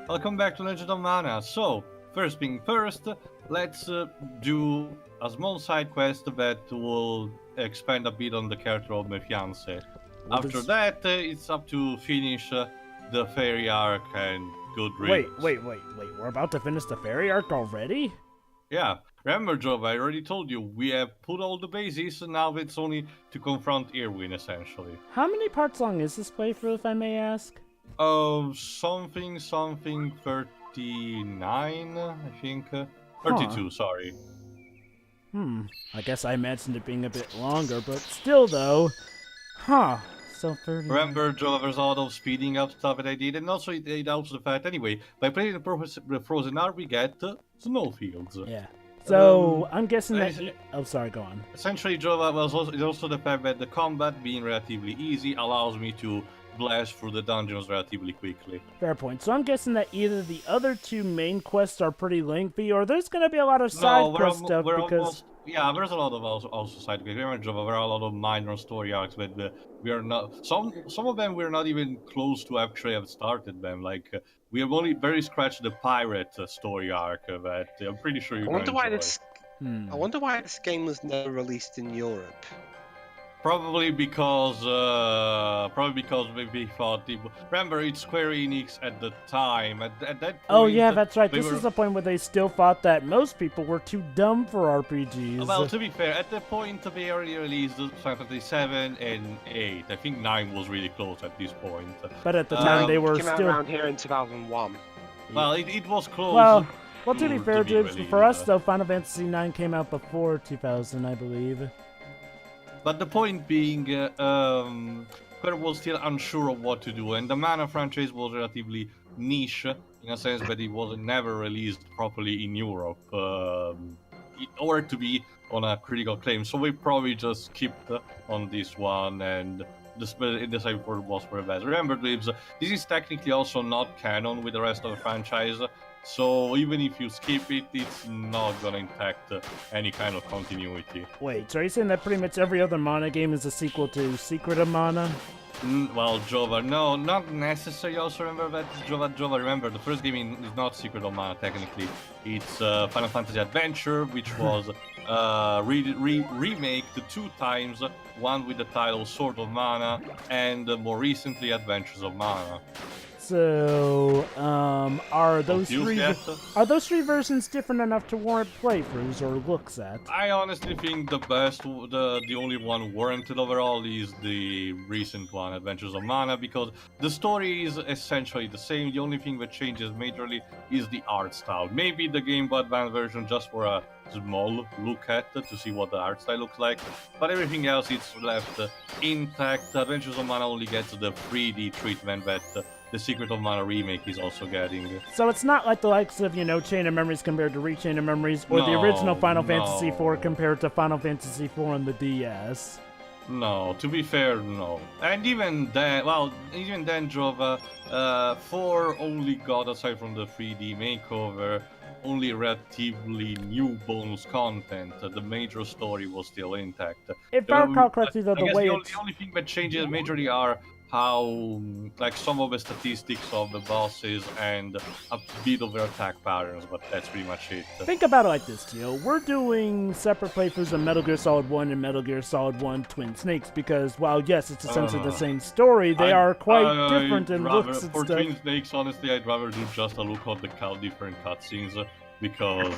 Welcome back to Legend of Mana. So, first thing first, let's do a small side quest that will expand a bit on the character of Mephianse. After that, it's up to finish the fairy arc and good Wait, riddance. we're about to finish the fairy arc already? Yeah, remember, Job, I already told you, we have put all the bases, and now it's only to confront Irwin, essentially. How many parts long is this playthrough, if I may ask? Something 39, I think. 32, sorry. I guess I imagined it being a bit longer, but still though. So 30. Remember, Joe, there's a lot of speeding up stuff that I did, and also it helps the fact, anyway, by playing the Frozen Art, we get snowfields. Yeah. So, I'm guessing that... Oh, sorry, go on. Essentially, Joe, it's also the fact that the combat being relatively easy allows me to blast through the dungeons relatively quickly. Fair point. So I'm guessing that either the other two main quests are pretty lengthy, or there's going to be a lot of side quest stuff because... Yeah, there's a lot of also side quests. Remember, Java, there are a lot of minor story arcs, but we are not. Some of them we're not even close to actually have started them. Like we have only very scratched the pirate story arc that I'm pretty sure you're going to enjoy. I wonder why this game was never released in Europe. Probably because we thought. Remember, it's Square Enix at the time. At that point, oh yeah, that's right. This is the point where they still thought that most people were too dumb for RPGs. Well, to be fair, at the point they already released Final Fantasy 7 and 8. I think 9 was really close at this point. But at the time, they were came still out around here in 2001. Well, it was close. Well, to be fair, for us though, Final Fantasy 9 came out before 2000, I believe. But the point being, Square was still unsure of what to do, and the Mana franchise was relatively niche in a sense that it was never released properly in Europe, in order to be on a critical acclaim. So we probably just skipped on this one, and decided for was for the best. Remember, Dibs, this is technically also not canon with the rest of the franchise. So even if you skip it, it's not gonna impact any kind of continuity. Wait, so are you saying that pretty much every other Mana game is a sequel to Secret of Mana? Well, Jova, no, not necessarily. Also remember that Jova. Remember, the first game is not Secret of Mana technically. It's Final Fantasy Adventure, which was remaked 2 times. One with the title Sword of Mana, and more recently Adventures of Mana. So, are those three versions different enough to warrant playthroughs or looks at? I honestly think the only one warranted overall is the recent one, Adventures of Mana, because the story is essentially the same. The only thing that changes majorly is the art style. Maybe the Game Boy Advance version just for a small look at to see what the art style looks like, but everything else it's left intact. Adventures of Mana only gets the 3D treatment that the Secret of Mana remake is also getting. So it's not like the likes of, Chain of Memories compared to Rechain of Memories, or the original Final Fantasy IV compared to Final Fantasy IV on the DS. No, to be fair, no. And even then, Jova, 4 only got, aside from the 3D makeover, only relatively new bonus content. The major story was still intact. If I recall correctly, though, the only thing that changes majorly are how, like, some of the statistics of the bosses and a bit of their attack patterns, but that's pretty much it. Think about it like this, Tio. We're doing separate playthroughs of Metal Gear Solid 1 and Metal Gear Solid 1 Twin Snakes because, while yes, it's essentially the same story, they are quite different in looks and for stuff. Twin Snakes, honestly, I'd rather do just a look at the different cutscenes, because...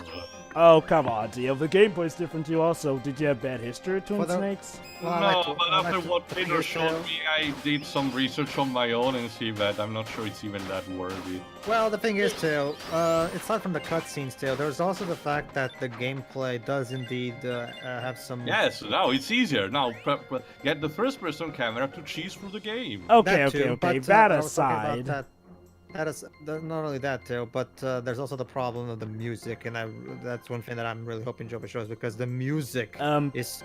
Oh, come on, Tio. The gameplay's different too also. Did you have bad history with Twin Snakes? No, but after what Peter showed me, I did some research on my own and see that I'm not sure it's even that worthy. Well, the thing is, Tail, aside from the cutscenes, Tail, there's also the fact that the gameplay does indeed have some... Yes, now it's easier. Now, get the first-person camera to cheese through the game. Okay, but, that aside... That is not only that, Tail, but there's also the problem of the music, and that's one thing that I'm really hoping Jova shows, because the music is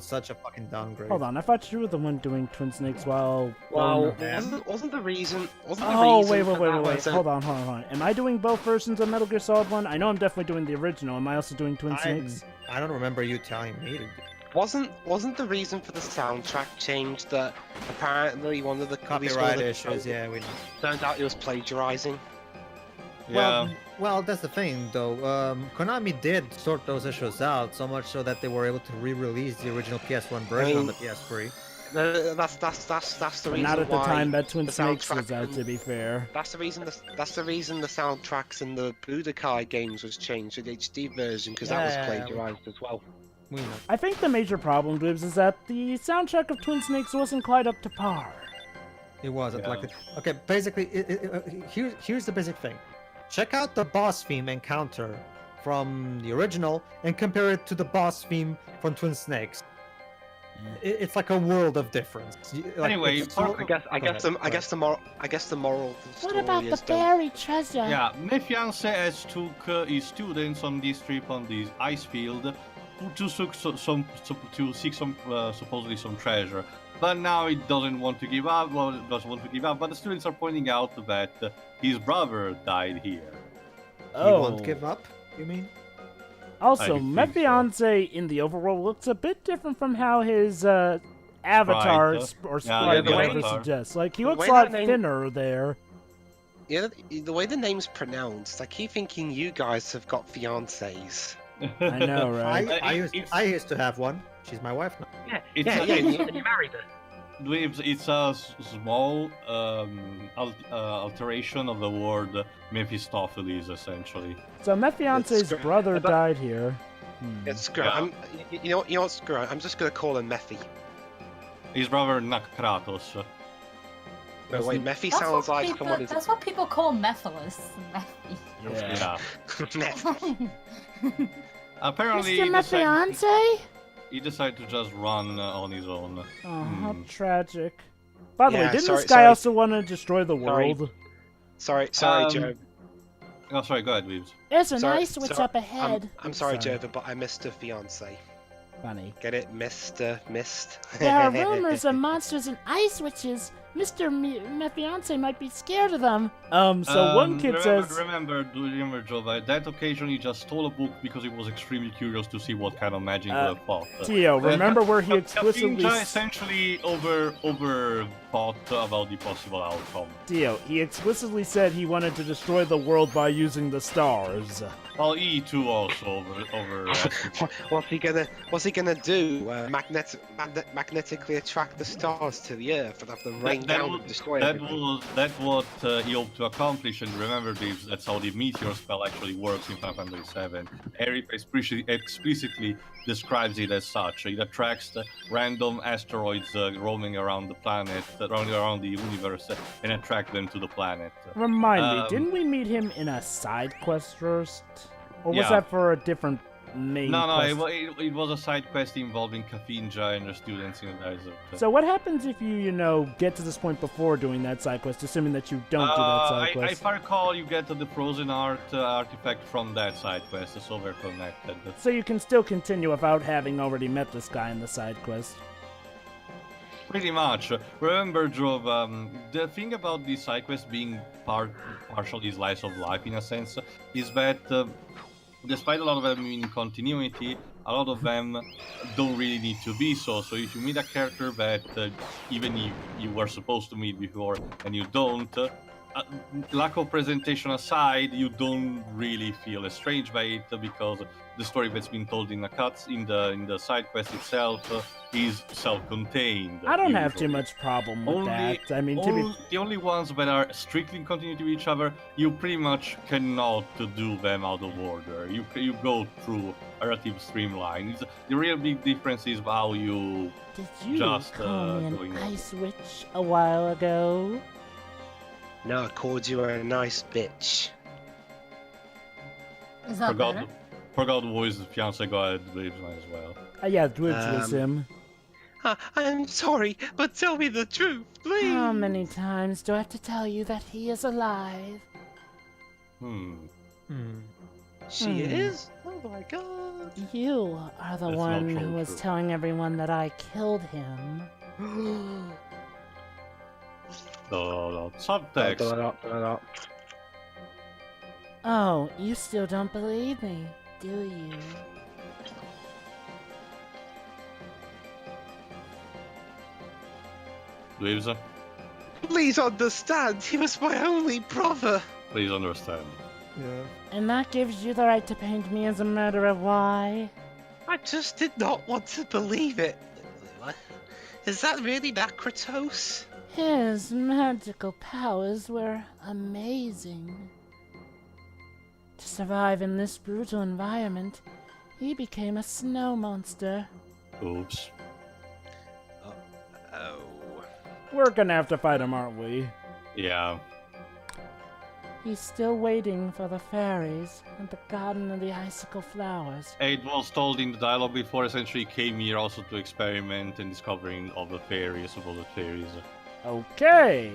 such a fucking downgrade. Hold on, I thought you were the one doing Twin Snakes while... Well, wasn't the reason... Wait. Hold on. Am I doing both versions of Metal Gear Solid 1? I know I'm definitely doing the original. Am I also doing Twin Snakes? I don't remember you telling me to. Wasn't the reason for the soundtrack change that apparently one of the copyright issues? Yeah, we know. Turned out it was plagiarizing. Yeah. Well, that's the thing, though. Konami did sort those issues out so much so that they were able to re-release the original PS1 version on the PS3. That's the But reason not at the why time that Twin the Snakes was soundtrack out, and- to be fair. That's the reason the soundtracks in the Budokai games was changed to the HD version because that was Yeah. plagiarized as well. We know. I think the major problem, Dibs, is that the soundtrack of Twin Snakes wasn't quite up to par. It wasn't Yeah. like okay. Basically, here's the basic thing. Check out the boss theme encounter from the original and compare it to the boss theme from Twin Snakes. It's like a world of difference. Anyway, it's I I guess the moral of the story What about the is don't- fairy treasure? Yeah, Mephianse has took his students on this trip on this ice field to seek some supposedly some treasure. But now he doesn't want to give up. Well, doesn't want to give up. But the students are pointing out that his brother died here. He won't give up. You mean? Also, I think Mephianse in the overworld looks a bit different from how his avatar Sprite, or yeah, sprite the whatever avatar. suggests. Like, he The looks way a lot that name- thinner there. Yeah, the way the name's pronounced, I keep thinking you guys have got fiancés. I know, right? I used to have one. She's my wife now. It's Yeah, a- yeah, and you married her. Dweebs, it's a small alteration of the word Mephistopheles, essentially. So Mephiance's It's- brother but- died here. It's screw. Yeah. You know what? Screw. I'm just gonna call him Mephi. His brother Kratos. No, wait, Mephi That's sounds what like people, someone who's that's what people call Mephiles. Mephi. Yeah. Yeah. Apparently, Mr. he decided to just run on his own. Oh, how Hmm. tragic. By the way, Yeah, didn't sorry- this guy sorry. also want to destroy the Sorry. world? Sorry, Um, Joe. Oh, sorry, go ahead, Dweebs. There's an Sorry- ice switch sorry, up ahead. I'm sorry, Sorry. Joe, but I missed a fiance. Funny. Get it, Missed. There are rumors of monsters and ice witches. Mr. Mephianse might be scared of them. So one kid says... Remember, Jova, that occasion he just stole a book because he was extremely curious to see what kind of magic would have fought. Tio, remember where he But explicitly... Kafinja essentially over thought about the possible outcome. Tio, he explicitly said he wanted to destroy the world by using the stars. Well, he too also over What's he gonna do? Magnetically attract the stars to the Earth and have them rain down and destroy everything? That's what he hoped to accomplish. And remember, Dave, that's how the meteor spell actually works in Final Fantasy VII. Eric explicitly describes it as such. It attracts the random asteroids roaming around the planet, roaming around the universe, and attract them to the planet. Remind me, Um, didn't we meet him in a side quest first? Or was Yeah. that for a different main No, quest? it was a side quest involving Kafinja and her students in the desert. So what happens if you, get to this point before doing that side quest, assuming that you don't do that side quest? If I recall, you get the frozen art artifact from that side quest, so they're connected. So you can still continue without having already met this guy in the side quest. Pretty much. Remember, Jove, the thing about these side quests being partially slice of life in a sense is that despite a lot of them in continuity, a lot of them don't really need to be so. So if you meet a character that even if you were supposed to meet before and you don't, lack of presentation aside, you don't really feel estranged by it because the story that's been told in the side quest itself is self-contained. I don't have too usually. much problem with Only- that. I mean, to be The only ones that are strictly in continuity with each other, you pretty much cannot do them out of order. You go through a relative streamline. The real big difference is how you Did you Just, call me doing an it. ice witch a while ago? No, I called you a nice bitch. Is that better? forgot who his fiance got as well. yeah, Dwibs was him. I'm sorry, but tell me the truth, please. How many times do I have to tell you that he is alive? She is? Oh my god. You are the That's one not who was true. telling everyone that I killed him. No. Subtext. Oh, you still don't believe me, do you? Dweebs, Please understand, he was my only brother. please understand. Yeah. And that gives you the right to paint me as a murderer, why? I just did not want to believe it. Is that really Kratos? His magical powers were amazing. To survive in this brutal environment, he became a snow monster. Oops. Oh. We're gonna have to fight him, aren't we? Yeah. He's still waiting for the fairies at the Garden of the Icicle Flowers. It was told in the dialogue before, essentially came here also to experiment and discovering of the fairies, of all the fairies. Okay.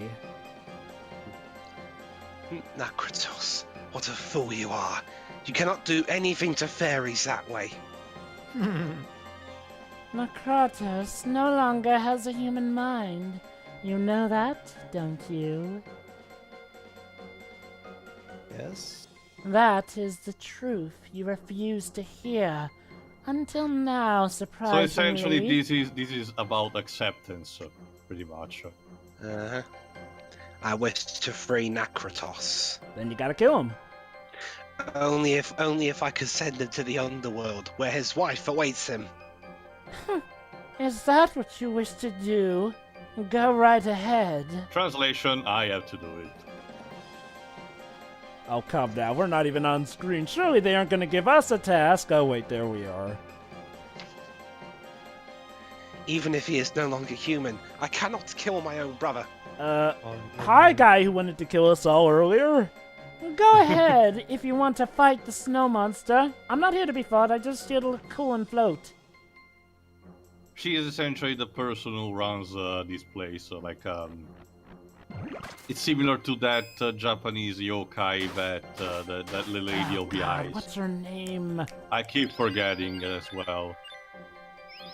Kratos, what a fool you are. You cannot do anything to fairies that way. Kratos no longer has a human mind. You know that, don't you? Yes. That is the truth you refuse to hear. Until now, surprisingly. So essentially, this is about acceptance, pretty much. Uh-huh. I wish to free Kratos. Then you gotta kill him. Only if I could send him to the underworld, where his wife awaits him. Is that what you wish to do? Go right ahead. Translation, I have to do it. Oh, come down. We're not even on screen. Surely they aren't gonna give us a task. Oh, wait, there we are. Even if he is no longer human, I cannot kill my own brother. Hi, guy who wanted to kill us all earlier. Go ahead if you want to fight the snow monster. I'm not here to be fought, I just here to look cool and float. She is essentially the person who runs this place, so it's similar to that Japanese yokai that little lady of the God, eyes. what's her name? I keep forgetting as well.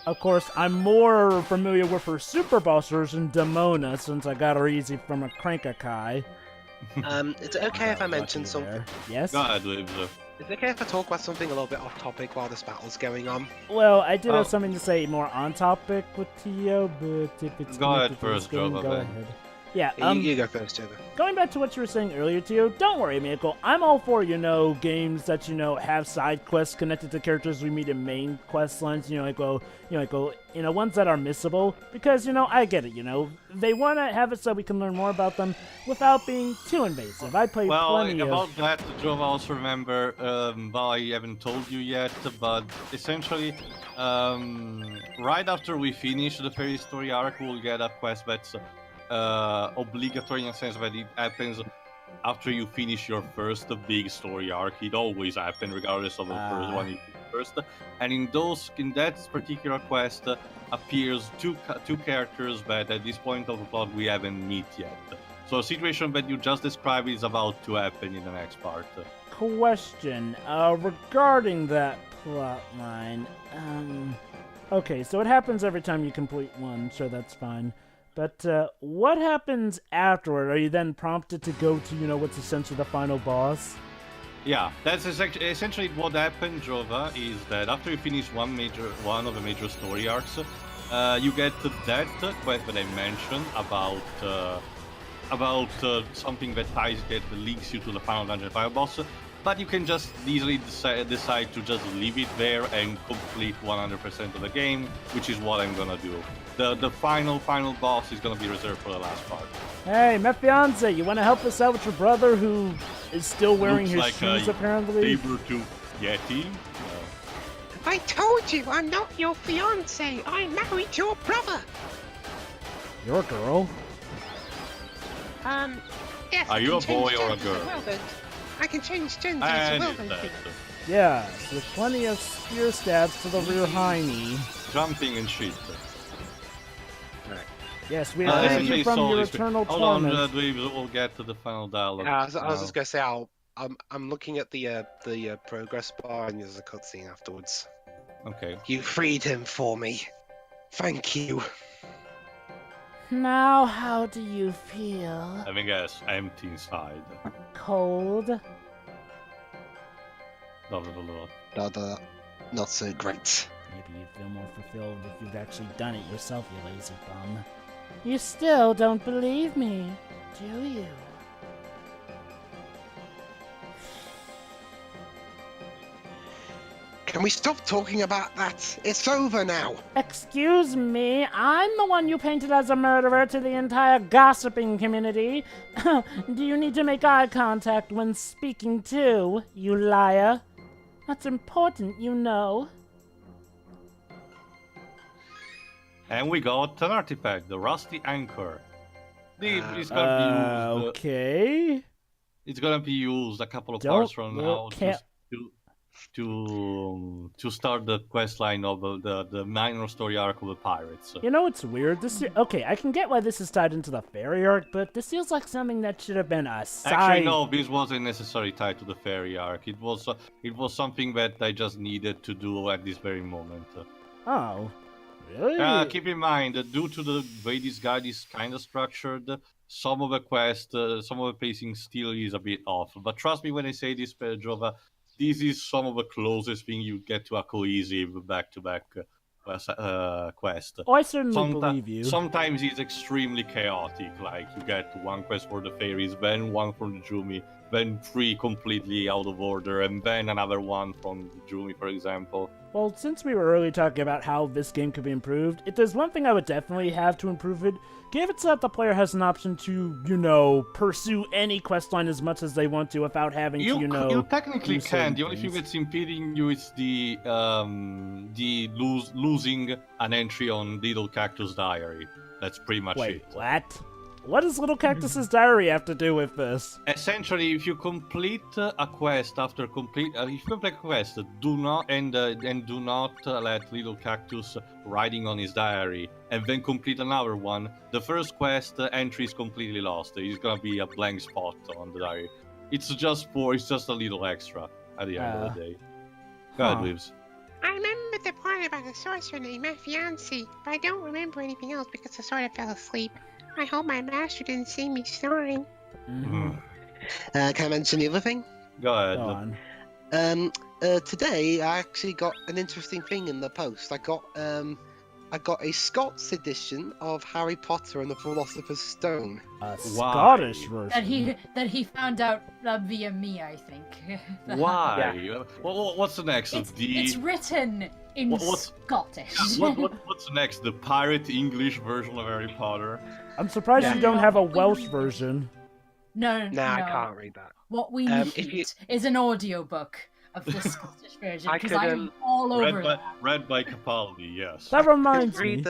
Of course, I'm more familiar with her super boss version, Demona, since I got her easy from a Crankakai. It's okay if I mention something. There. Yes? Go ahead, Libs. Is it okay if I talk about something a little bit off topic while this battle's going on? Well, I did have something to say more on topic with Tio, but if it's Go ahead connected to the first, screen, Jova, go then. ahead. Yeah, You go first, Jova. going back to what you were saying earlier, Tio, don't worry, Mako. I'm all for, games that, have side quests connected to characters we meet in main quest lines, ones that are missable. Because, I get it, they want to have it so we can learn more about them without being too invasive. I played plenty about that, Jova, also remember, I haven't told you yet, but essentially, right after we finish the fairy story arc, we'll get a quest that's obligatory in a sense that it happens after you finish your first big story arc. It always happens regardless of the first one you first. And in that particular quest appears two characters that at this point of the plot we haven't met yet. So a situation that you just described is about to happen in the next part. Question, regarding that plot line, okay, so it happens every time you complete one, sure, that's fine. But what happens afterward? Are you then prompted to go to, what's essentially the final boss? Yeah, that's essentially what happened, Jova, is that after you finish one of the major story arcs, you get that quest that I mentioned about something that links you to the final dungeon final boss, but you can just easily decide to just leave it there and complete 100% of the game, which is what I'm gonna do. The final boss is gonna be reserved for the last part. Hey, Mephianse, you want to help us out with your brother who is still wearing his shoes, apparently? Saber-tooth Yeti. I told you I'm not your fiance. I married your brother. Your girl? Yes. Are you a boy or a girl? I can change gender And as well. Yeah, with plenty of spear stabs to the rear hiney. Jumping and shit. Yes, we have saved you from your eternal torment. Hold on, we'll get to the final dialogue. I was just gonna say, I'm looking at the progress bar, and there's a cutscene afterwards. Okay. You freed him for me. Thank you. Now, how do you feel? I mean, guess empty inside. Cold? Not so great. Maybe you feel more fulfilled if you've actually done it yourself, you lazy bum. You still don't believe me, do you? Can we stop talking about that? It's over now. Excuse me, I'm the one you painted as a murderer to the entire gossiping community. Do you need to make eye contact when speaking too, you liar? That's important, you know. And we got an artifact, the Rusty Anchor. It's gonna be used. Okay. It's gonna be used a couple of Don't parts from now look to start the quest line of the minor story arc of the pirates. You know what's weird? Okay, I can get why this is tied into the fairy arc, but this feels like something that should have been a side. Actually, no, this wasn't necessarily tied to the fairy arc. It was something that I just needed to do at this very moment. Oh, really? Keep in mind that due to the way this guide is kind of structured, some of the quest, some of the pacing still is a bit off. But trust me when I say this, Pedro, this is some of the closest thing you get to a cohesive back-to-back quest. Oh, I certainly believe you. Sometimes it's extremely chaotic, like you get one quest for the fairies, then one from the Jumi, then 3 completely out of order, and then another one from the Jumi, for example. Well, since we were earlier talking about how this game could be improved, if there's one thing I would definitely have to improve it, give it so that the player has an option to, pursue any questline as much as they want to without having to, You technically can. The only things. thing that's impeding you is the losing an entry on Little Cactus Diary. That's pretty much Wait, it. what? What does Little Cactus's diary have to do with this? Essentially, if you complete a quest if you complete a quest, do not let Little Cactus writing on his diary, and then complete another one. The first quest entry is completely lost. It's gonna be a blank spot on the diary. It's just a little extra at the end of the day. Go ahead, Lives. I remember the part about a sorcerer named Mephianse, but I don't remember anything else because I sort of fell asleep. I hope my master didn't see me snoring. Can I mention the other thing? Go ahead. Go on. Today I actually got an interesting thing in the post. I got a Scots edition of Harry Potter and the Philosopher's Stone. A Scottish version. That he found out via me, I think. Why? Yeah. What's the next? It's written in Scottish. What's next? The pirate English version of Harry Potter? I'm surprised you don't have a Welsh version. No. I can't read that. What we need is an audiobook of the Scottish version, because I'm all over that. Read by Capaldi, yes. That reminds me.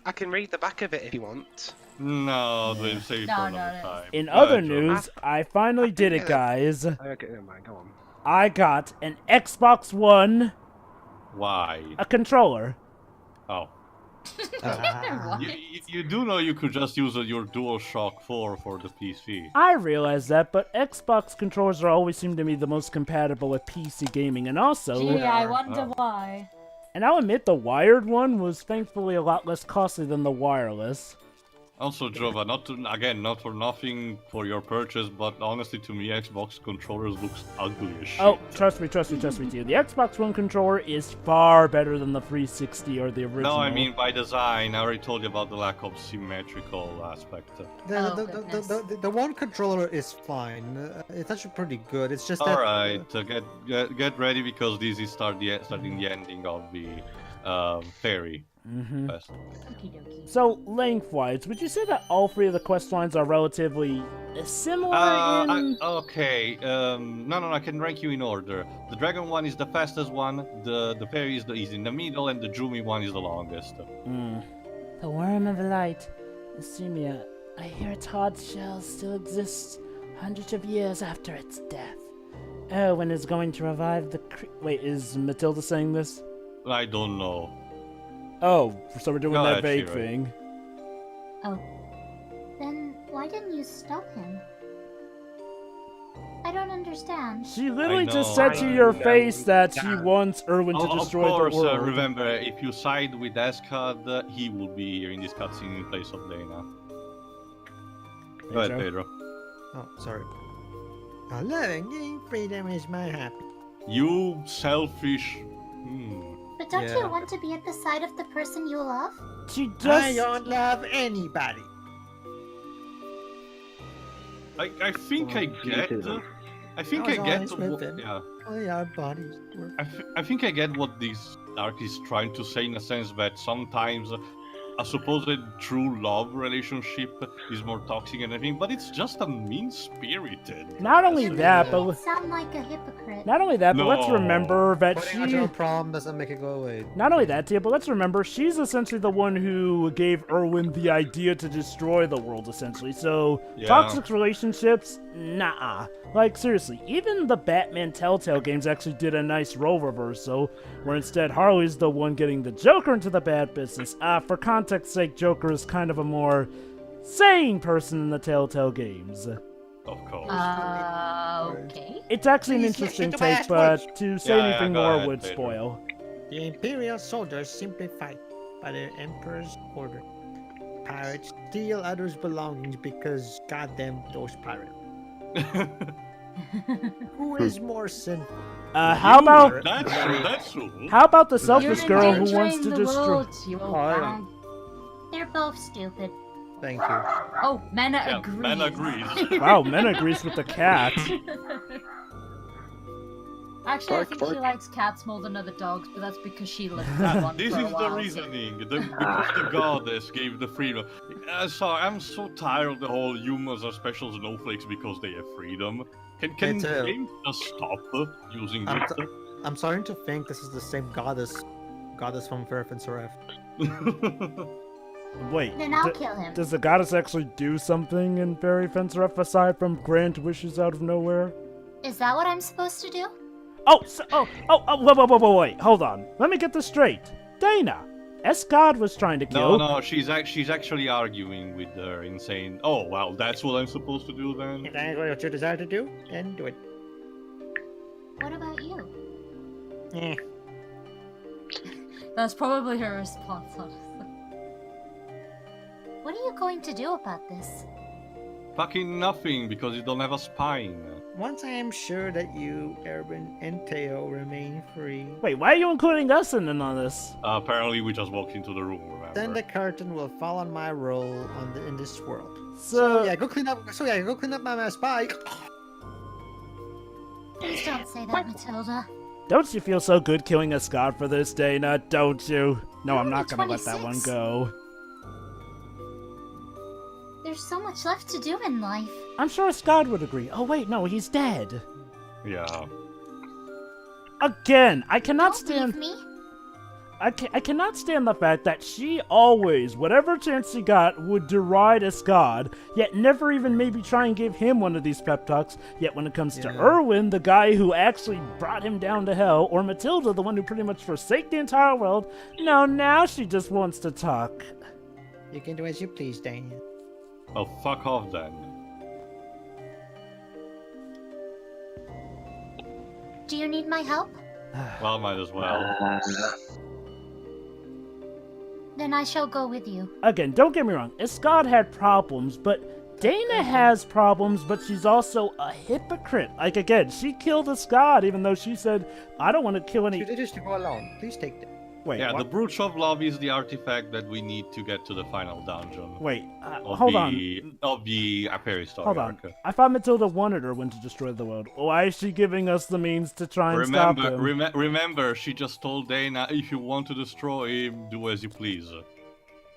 I can read the back of it if you want. No, they save for another time. In other news, I finally did it, guys. Okay, never mind, go on. I got an Xbox One, Why? a controller. Oh. You do know you could just use your DualShock 4 for the PC. I realize that, but Xbox controllers always seem to be the most compatible with PC gaming, and also... Gee, I wonder why. And I'll admit the wired one was thankfully a lot less costly than the wireless. Also, Jova, not for nothing for your purchase, but honestly, to me, Xbox controllers looks ugly as shit. Oh, trust me, too. The Xbox One controller is far better than the 360 or the original. No, I mean by design. I already told you about the lack of symmetrical aspect. The one controller is fine. It's actually pretty good. It's just that... Alright, get ready because this is starting the ending of the fairy. So, lengthwise, would you say that all 3 of the quest lines are relatively similar in... Okay, no, I can rank you in order. The dragon one is the fastest one, the fairy is in the middle, and the Jumi one is the longest. The Worm of Light, Lucemia. I hear its hard shell still exists hundreds of years after its death. Irwin is going to revive the Wait, is Matilda saying this? I don't know. Oh, so we're doing that vague Shira. thing. Oh. Then why didn't you stop him? I don't understand. She literally just said to your face that she wants Irwin to destroy of course, the world. Remember, if you side with Escad, he will be here in this cutscene in place of Dana. Go ahead, Pedro. Oh, sorry. Loving freedom is my happy. You selfish... But don't you want to be at the side of the person you love? I don't love anybody. I think I get I think I I was get honest with what, him. yeah. Only our bodies were. I think I get what this arc is trying to say in a sense that sometimes a supposed true love relationship is more toxic and everything, but it's just a mean-spirited. Not only that, You but sound like a hypocrite. not only that, but let's No. remember that Putting she. out your problem doesn't make it go away. Not only that, Tia, but let's remember she's essentially the one who gave Irwin the idea to destroy the world, essentially. So Yeah. toxic relationships, nah. Like seriously, even the Batman Telltale games actually did a nice role reversal, where instead Harley's the one getting the Joker into the bad business. For context's sake, Joker is kind of a more sane person in the Telltale games. Of course. Okay. It's actually an Please, interesting listen to my take, but to say Yeah, anything go more ahead, would Pedro. spoil. The Imperial soldiers simply fight by the Emperor's order. Pirates steal others' belongings because goddamn those pirates. Who is more sinful? How about That's true. how about the You're selfish girl who wants endangering to the destroy? world, you old Oh, yeah. hound. They're both stupid. Thank you. Oh, Mena Yeah, agrees. man agrees. Wow, Men agrees with the cat. Actually, I think she likes cats more than other dogs, but that's because she lived with one This for a is the while. reasoning. Because the goddess gave the freedom. Sorry, I'm so tired of the whole humans are special snowflakes because they have freedom. Can Me too. games just stop using I'm, it? I'm starting to think this is the same goddess from Faeries. Wait, Then I'll kill him. does the goddess actually do something in Fairy Fencer F aside from grant wishes out of nowhere? Is that what I'm supposed to do? Wait, hold on. Let me get this straight. Dana, Escad was trying to kill. No, she's actually arguing with her and saying, "Oh, well, that's what I'm supposed to do then." If that is what you desire to do, then do it. What about you? Eh. That's probably her response, honestly. What are you going to do about this? Fucking nothing because you don't have a spine. Once I am sure that you, Irwin, and Theo remain free, Wait, why are you including us in on this? Apparently, we just walked into the room. Remember? then the curtain will fall on my role in this world. So, Go clean up. Go clean up my spy. Please don't say that, Matilda. don't you feel so good killing Escad for this, Dana? Don't you? No, I'm You're not only gonna let that one 26. go. There's so much left to do in life. I'm sure Escad would agree. Oh wait, no, he's dead. Yeah. Again, I cannot Don't stand. leave me. I cannot stand the fact that she always, whatever chance she got, would deride Escad, yet never even maybe try and give him one of these pep talks. Yet when it comes to Yeah. Irwin, the guy who actually brought him down to hell, or Matilda, the one who pretty much forsake the entire world, no, now she just wants to talk. You can do as you please, Daniel. Well, fuck off then. Do you need my help? Well, might as well. Then I shall go with you. Again, don't get me wrong, Escad had problems, but Dana has problems, but she's also a hypocrite. Like, again, she killed Escad, even though she said, I don't want to kill any... You did just go alone. Please take them. Wait, Yeah, what? the Brooch of Love is the artifact that we need to get to the final dungeon. Wait, Of hold the, on. Of the Fairy story Hold on. arc. I thought Matilda wanted Irwin to destroy the world. Why is she giving us the means to try and stop him? Remember, she just told Dana, if you want to destroy him, do as you please.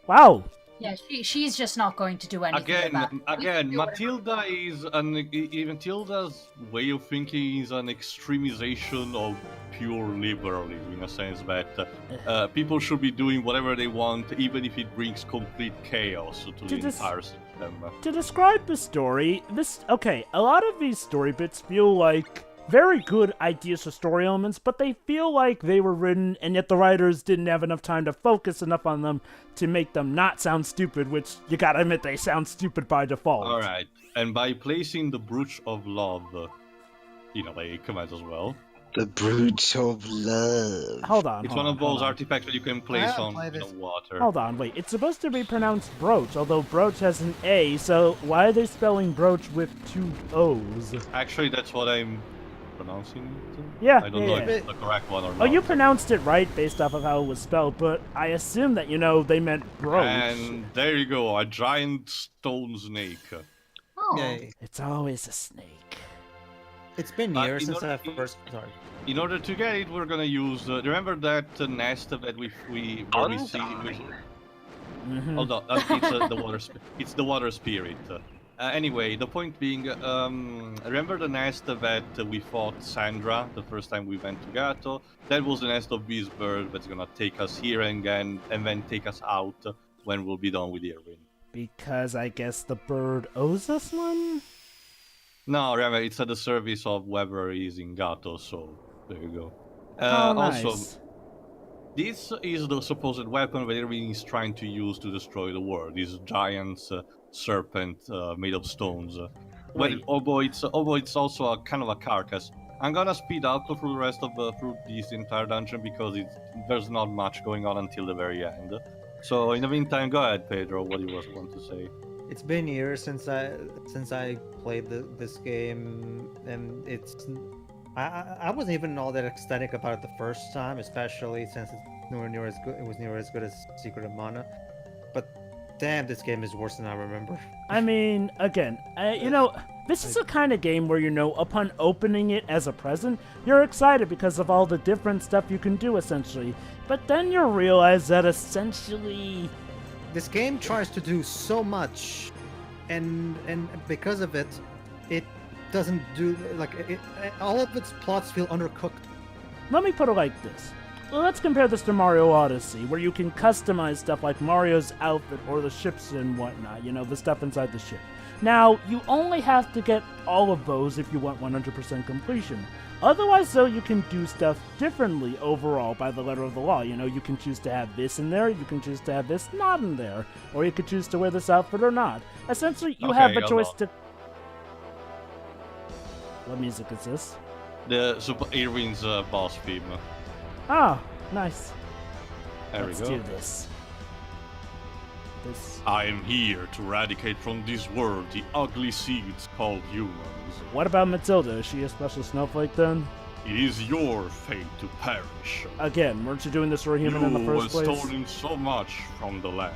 Wow. Yeah, she's just not going to do anything about it. Again, Matilda Matilda's way of thinking is an extremization of pure liberalism, in a sense that people should be doing whatever they want, even if it brings complete chaos to the entire system. To describe the story, a lot of these story bits feel like very good ideas for story elements, but they feel like they were written and yet the writers didn't have enough time to focus enough on them to make them not sound stupid, which you gotta admit they sound stupid by default. Alright, and by placing the Brooch of Love in a lake, might as well. The Brooch of Love. Hold on. It's hold one on, of those hold on. artifacts that you can place I'll on play this. water. Hold on, wait. It's supposed to be pronounced brooch, although brooch has an A, so why are they spelling brooch with two O's? Actually, that's what I'm pronouncing it. Yeah, I don't yeah, know yeah. if it's the correct one or not. Oh, you pronounced it right based off of how it was spelled, but I assume that, they meant brooch. And there you go, a giant stone snake. Oh, Yay. It's always a snake. It's been But years in since order- I first. Sorry. In order to get it, we're gonna use. Remember that nest that where we see. Mhm. Hold on, it's the water. It's the water spirit. Anyway, the point being, remember the nest that we fought Sandra the first time we went to Gato? That was the nest of this bird that's gonna take us here and then take us out when we'll be done with Irwin. Because I guess the bird owes us one? No, remember, it's at the service of whoever is in Gato, so there you go. Oh, nice. Also, this is the supposed weapon that Irwin is trying to use to destroy the world. This giant serpent made of stones. Wait. Although it's also a kind of a carcass. I'm gonna speed up through the rest of through this entire dungeon because there's not much going on until the very end. So in the meantime, go ahead, Pedro. What do you want to say? It's been years since I played this game, and I wasn't even all that ecstatic about it the first time, especially since it's nowhere near as good. It was near as good as Secret of Mana, but damn, this game is worse than I remember. I mean, again, this is a kind of game where, upon opening it as a present, you're excited because of all the different stuff you can do, essentially. But then you realize that essentially... This game tries to do so much, and because of it, it doesn't do, all of its plots feel undercooked. Let me put it like this. Let's compare this to Mario Odyssey, where you can customize stuff like Mario's outfit or the ships and whatnot, the stuff inside the ship. Now, you only have to get all of those if you want 100% completion. Otherwise, though, you can do stuff differently overall by the letter of the law. You can choose to have this in there, you can choose to have this not in there, or you could choose to wear this outfit or not. Essentially, you have the choice to... What music is this? The Irwin's boss theme. Ah, nice. Let's do this. I am here to eradicate from this world the ugly seeds called humans. What about Matilda? Is she a special snowflake then? It is your fate to perish. Again, weren't you doing this for a human in the first place? You have stolen so much from the land.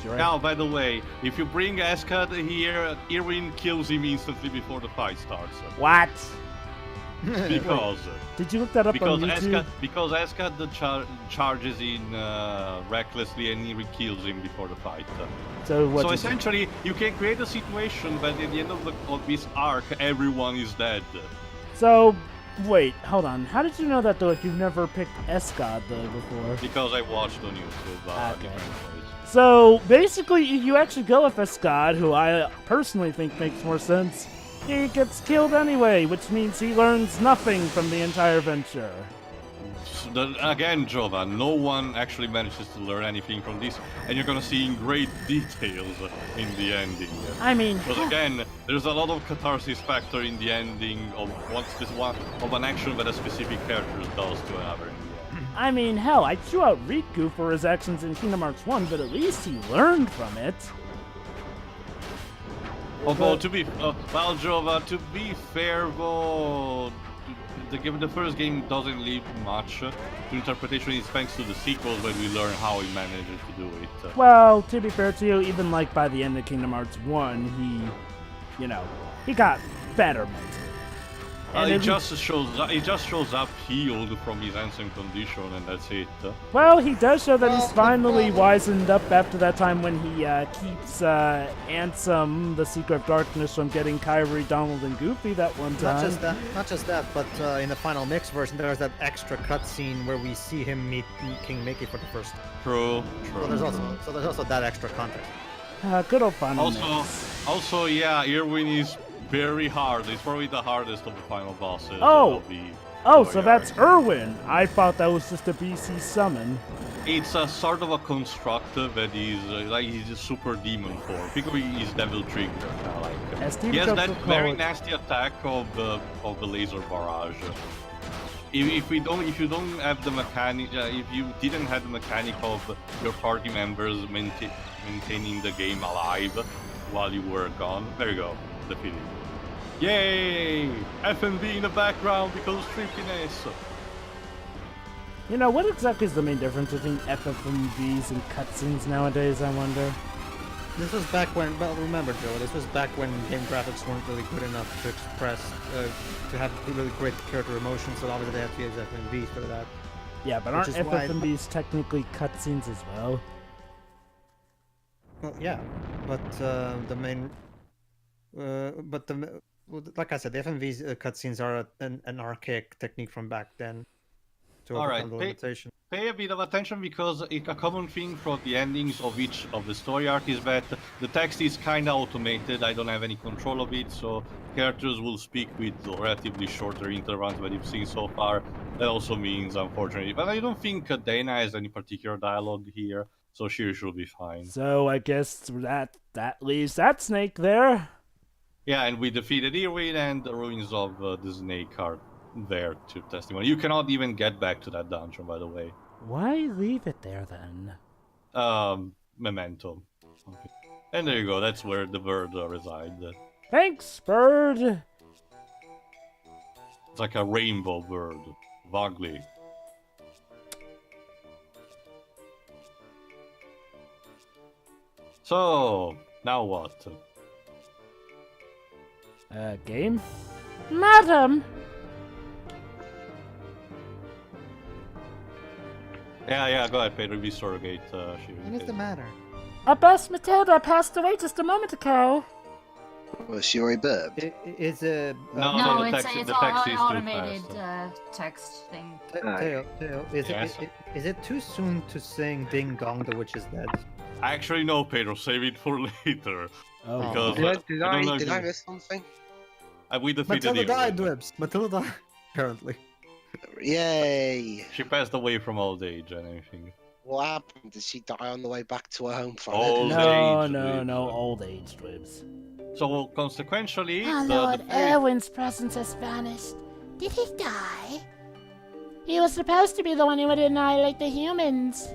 Right. Now, by the way, if you bring Escad here, Irwin kills him instantly before the fight starts. What? Because... Did you look that up on YouTube? Because Escad charges in recklessly and he kills him before the fight. So essentially, you can create a situation that at the end of this arc, everyone is dead. So, wait, hold on. How did you know that, though, if you've never picked Escad, though, before? Because I watched on YouTube. Okay. So, basically, you actually go with Escad, who I personally think makes more sense. He gets killed anyway, which means he learns nothing from the entire venture. Again, Jova, no one actually manages to learn anything from this, and you're gonna see in great details in the ending. I mean... But again, there's a lot of catharsis factor in the ending of an action that a specific character does to another. I mean, hell, I threw out Riku for his actions in Kingdom Hearts 1, but at least he learned from it. Although, to be Jova, to be fair, though, the first game doesn't leave much to interpretation. It's thanks to the sequels when we learn how he managed to do it. Well, to be fair to you, even by the end of Kingdom Hearts 1, he got better mentally. He just shows up healed from his ancient condition, and that's it. Well, he does show that he's finally wizened up after that time when he keeps Ansem, the Secret of Darkness, from getting Kyrie, Donald, and Goofy that one time. Not just that, but in the final mix version, there's that extra cutscene where we see him meet King Mickey for the first time. True. So there's also that extra context. Good old final mix. Also, yeah, Irwin is very hard. It's probably the hardest of the final bosses. So that's Irwin. I thought that was just a BC summon. It's a sort of a construct that is he's a super demon form. Because he's Devil Trigger. He has that very nasty attack of the laser barrage. If you don't have the mechanic, if you didn't have the mechanic of your party members maintaining the game alive while you were gone, there you go, defeated. Yay! FMV in the background because trippiness. What exactly is the main difference between FFMVs and cutscenes nowadays, I wonder? This was back when, well, remember, Joe, this was back when game graphics weren't really good enough to express, to have really great character emotions, so obviously they have to use FMVs for that. Yeah, but aren't FFMVs technically cutscenes as well? Well, yeah, but the main, like I said, the FMV's cutscenes are an archaic technique from back then to overcome the limitation. Pay a bit of attention because a common thing for the endings of each of the story arc is that the text is kind of automated. I don't have any control of it, so characters will speak with relatively shorter intervals that you've seen so far. That also means, unfortunately, but I don't think Dana has any particular dialogue here, so she should be fine. So I guess that leaves that snake there. Yeah, and we defeated Irwin, and the ruins of the snake are there to testimony. You cannot even get back to that dungeon, by the way. Why leave it there then? Memento. Okay. And there you go, that's where the bird resides. Thanks, bird! It's like a rainbow bird. Vaguely. So, now what? Game? Madam! Yeah, go ahead, Pedro, we surrogate What is the matter? Our best Matilda passed away just a moment ago. Was she already burped? It's a... No, the it's text is automated too fast. text thing. Teo, Yes? is it too soon to sing Ding Dong, the witch is dead? Actually, no, Pedro, save it for later. Oh. Because Did I don't know I if miss something? we defeated Matilda died, Irwin. Dwibs! Matilda died, apparently. Yay! She passed away from old age and everything. What happened? Did she die on the way back to her home planet? Old No, age, no, Dwibs. no, old age Dwibs. So, consequentially, Our the Lord Irwin's presence has vanished. Did he die? He was supposed to be the one who would annihilate the humans.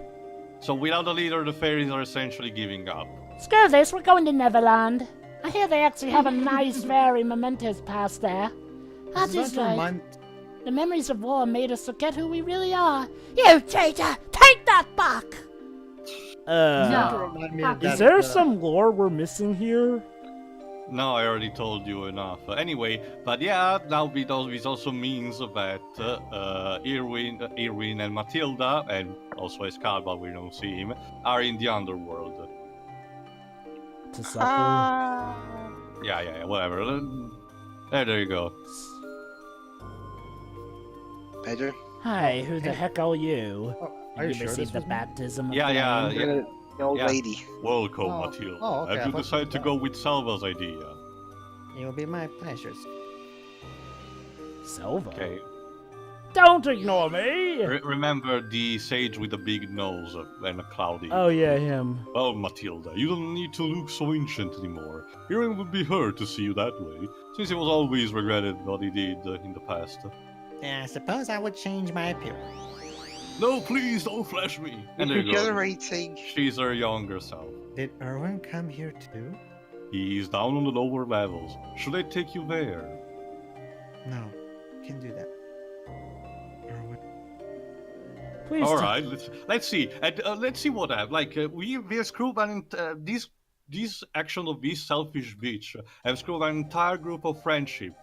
So without a leader, the fairies are essentially giving up. Screw this, we're going to Neverland. I hear they actually have a nice, very momentous past there. That is right. The memories of war made us forget who we really are. You traitor! Take that back! No. Is there some lore we're missing here? No, I already told you enough. Anyway, but yeah, now this also means that Irwin and Matilda, and also Escalba, we don't see him, are in the underworld. To suffer? Yeah, whatever. There you go. Pedro? Hi, who the heck are you? Are you you sure received this the was me? baptism of Yeah. The old Yeah. lady. Welcome, Oh, Matilda. oh, okay, I Have you thought you decided to said go with Salva's idea? It will be my pleasure. Selva? Okay. Don't ignore me! Remember the sage with the big nose and a cloudy. Oh yeah, him. Well, Matilda, you don't need to look so ancient anymore. Irwin would be hurt to see you that way, since he was always regretted what he did in the past. I suppose I would change my appearance. No, please don't flash me. And there you go. Regenerating. She's her younger self. Did Irwin come here too? He's down on the lower levels. Should I take you there? No, can do that. Irwin. Please. All right, let's see. Let's see what happened. Like we have screwed an this action of this selfish bitch have screwed an entire group of friendship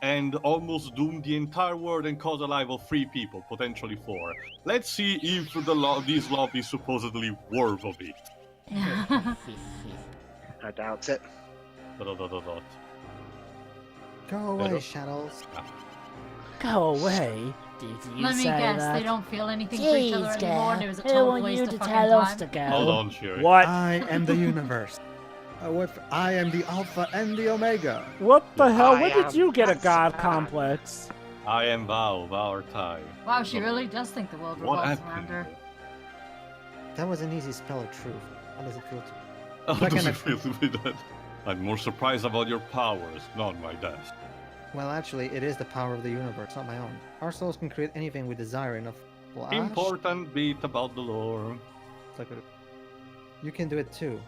and almost doomed the entire world and caused the life of 3 people, potentially 4. Let's see if this love is supposedly worth of it. I doubt it. Go away, Shadows. Go away. Did you Let me say guess, that? they don't feel anything for each other Jeez, anymore, and Gab, it was a who total are waste you of to fucking tell us to time. go? Hold on, Sherry. What? I am the universe. I am the Alpha and the Omega. What the hell? I When did am you get a Gaspar. god complex? I am Val, our tie. Wow, she really does think the world What revolves around happened? her. That was an easy spell of truth. How does it feel to How Like does an- it feel to be that? I'm more surprised about your powers, not my death. Well, actually, it is the power of the universe, not my own. Our souls can create anything we desire in a flash. Important bit about the lore. It's like you can do it too.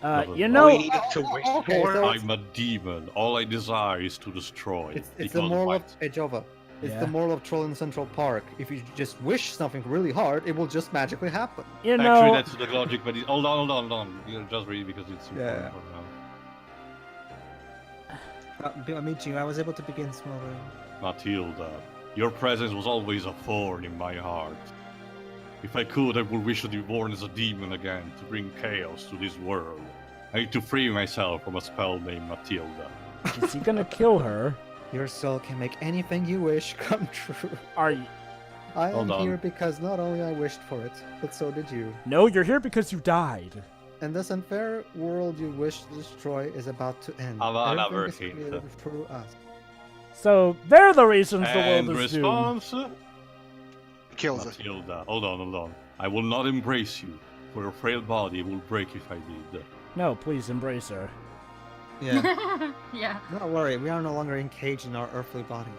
You All know, we needed to wish okay, for. so- I'm a demon. All I desire is to destroy. It's the because moral what? of Ejova. It's Yeah. the moral of Troll in Central Park. If you just wish something really hard, it will just magically happen. You Actually, know, that's the logic, but hold on. You just read because it's important Yeah. for now. Amici, I was able to begin smothering. Matilda, your presence was always a thorn in my heart. If I could, I would wish to be born as a demon again, to bring chaos to this world. I need to free myself from a spell named Matilda. is he gonna kill her? Your soul can make anything you wish come true. Are you? I am Hold on. here because not only I wished for it, but so did you. No, you're here because you died. And this unfair world you wish to destroy is about to end. Another Everything is hint. created through us. So they're the reasons the And world is doomed. response? Kills her. Matilda, hold on. I will not embrace you, for your frail body will break if I did. No, please embrace her. Yeah. Yeah. Don't worry, we are no longer encaged in our earthly body.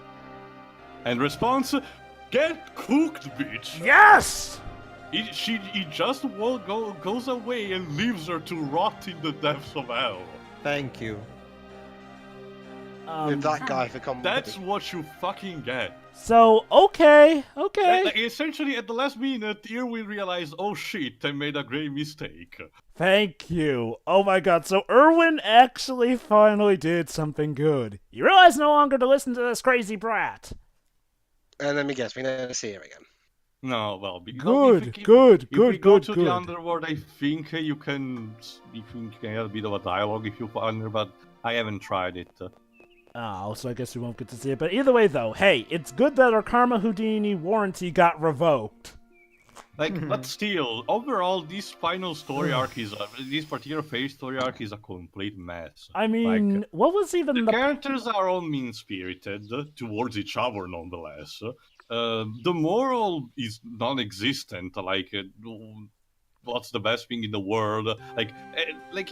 And response? Get cooked, bitch! Yes! He just goes away and leaves her to rot in the depths of hell. Thank you. With that guy for comedy. That's what you fucking get. So okay. Like, essentially, at the last minute, Irwin realized, oh shit, I made a great mistake. Thank you. Oh my god, so Irwin actually finally did something good. You realize no longer to listen to this crazy brat. And let me guess, we never see her again. No, well, because Good, if we go good, to good. the underworld, I think you can have a bit of a dialogue if you wonder, but I haven't tried it. Oh, so I guess we won't get to see it. But either way, though, hey, it's good that our Karma Houdini warranty got revoked. Like, but still, overall, this final story arc is this particular phase story arc is a complete mess. I mean, Like, what was even the characters are all mean-spirited towards each other, nonetheless. The moral is non-existent. Like, what's the best thing in the world? Like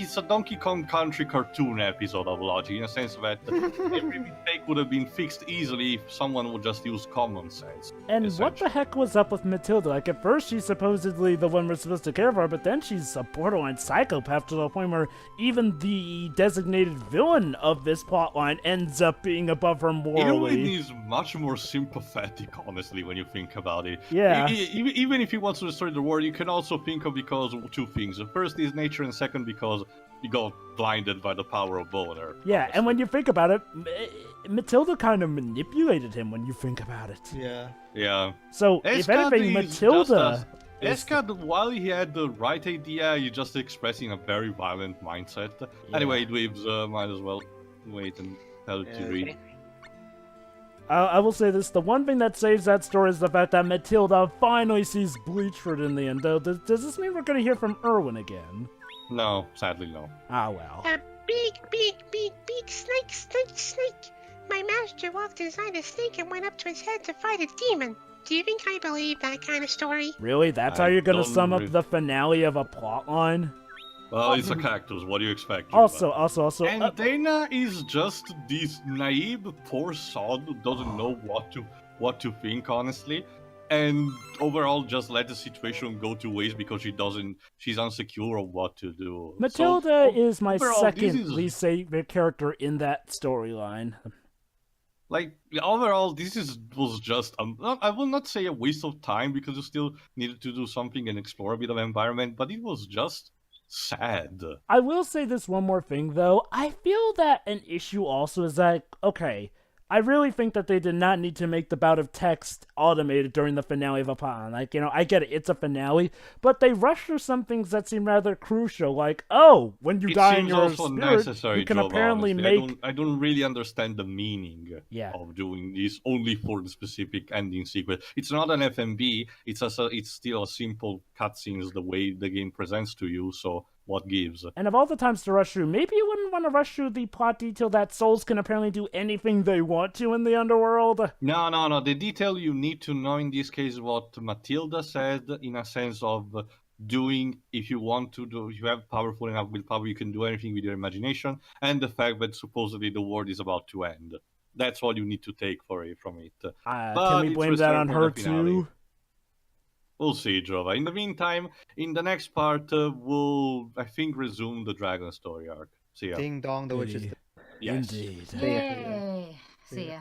it's a Donkey Kong Country cartoon episode of logic, in a sense that every mistake would have been fixed easily if someone would just use common sense. And what the heck was up with Matilda? Like, at first she's supposedly the one we're supposed to care for, but then she's a borderline psychopath to the point where even the designated villain of this plotline ends up being above her Irwin morally. is much more sympathetic, honestly, when you think about it. Yeah. Even if he wants to destroy the world, you can also think of because of two things. The first is nature, and second because he got blinded by the power of Boner. Yeah, honestly. and when you think about it, Matilda kind of manipulated him when you think about it. Yeah. Yeah. So, if Escad anything, is Matilda... just Escad, while he had the right idea, he's just expressing a very violent mindset. Anyway, Dweebs, might as well wait and tell it to read. I will say this, the one thing that saves that story is the fact that Matilda finally sees Bleachford in the end, though. Does this mean we're going to hear from Irwin again? No, sadly no. Ah, well. A big snake. My master walked inside a snake and went up to his head to fight a demon. Do you think I believe that kind of story? Really? That's how you're going to don't sum up really- the finale of a plotline? Well, it's a cactus. What do you expect? Also, And Dana is just this naive, poor sod who doesn't know what to think, honestly. And overall, just let the situation go to waste because she's unsecure of what to do. Matilda So, is my overall, second this is- least favorite character in that storyline. Like, overall, was just, I will not say a waste of time because you still needed to do something and explore a bit of environment, but it was just sad. I will say this one more thing, though. I feel that an issue also is that, okay, I really think that they did not need to make the bout of text automated during the finale of a plotline. Like, I get it, it's a finale, but they rush through some things that seem rather crucial, like, oh, when you die in your also spirit, necessary, you can Job, apparently honestly. make... I don't really understand the meaning of doing this only for the specific ending sequence. It's not an FMV, it's still a simple cutscenes the way the game presents to you, so what gives? And of all the times to rush through, maybe you wouldn't want to rush through the plot detail that souls can apparently do anything they want to in the underworld. No. The detail you need to know in this case is what Matilda said, in a sense of doing, if you want to do, if you have powerful enough willpower, you can do anything with your imagination, and the fact that supposedly the world is about to end. That's all you need to take from it. Can we blame that on her too? We'll see, Jova. In the meantime, in the next part, we'll, I think, resume the dragon story arc. See ya. Ding dong, the witches. Yes. Indeed. Yay! See ya.